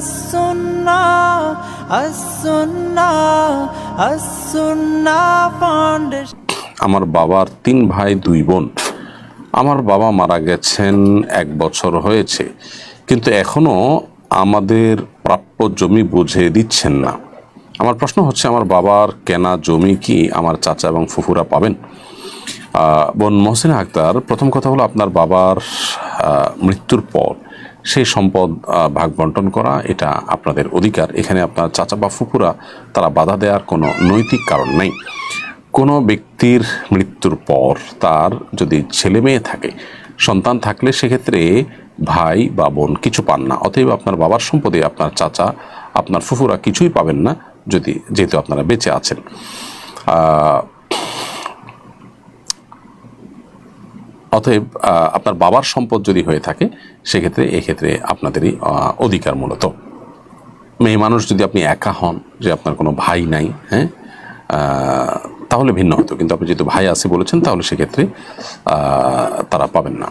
as-sunnah as-sunnah as-sunnah foundation। আমার বাবার 3 ভাই 2 বোন। আমার বাবা মারা গেছেন 1 বছর হয়েছে, কিন্তু এখনো আমাদের প্রাপ্য জমি বুঝে দিচ্ছেন না। আমার প্রশ্ন হচ্ছে, আমার বাবার কেনা জমি কি আমার চাচা এবং ফুফুরা পাবেন? বোন মহসিনা আক্তার, প্রথম কথা হলো, আপনার বাবার মৃত্যুর পর সেই সম্পদ ভাগ বন্টন করা এটা আপনাদের অধিকার। এখানে আপনার চাচা বা ফুফুরা তারা বাধা দেওয়ার কোনো নৈতিক কারণ নেই। কোনো ব্যক্তির মৃত্যুর পর তার যদি ছেলে মেয়ে থাকে, সন্তান থাকলে সেক্ষেত্রে ভাই বা বোন কিছু পান না। অতএব আপনার বাবার সম্পদে আপনার চাচা, আপনার ফুফুরা কিছুই পাবেন না, যেহেতু আপনারা বেঁচে আছেন। অতএব আপনার বাবার সম্পদ যদি হয়ে থাকে, এক্ষেত্রে আপনাদেরই অধিকার। মূলত মেয়ে মানুষ যদি আপনি একা হন, যে আপনার কোনো ভাই নাই, হ্যাঁ, তাহলে ভিন্ন হতো। কিন্তু আপনি যেহেতু ভাই আছে বলেছেন, তাহলে সেক্ষেত্রে তারা পাবেন না।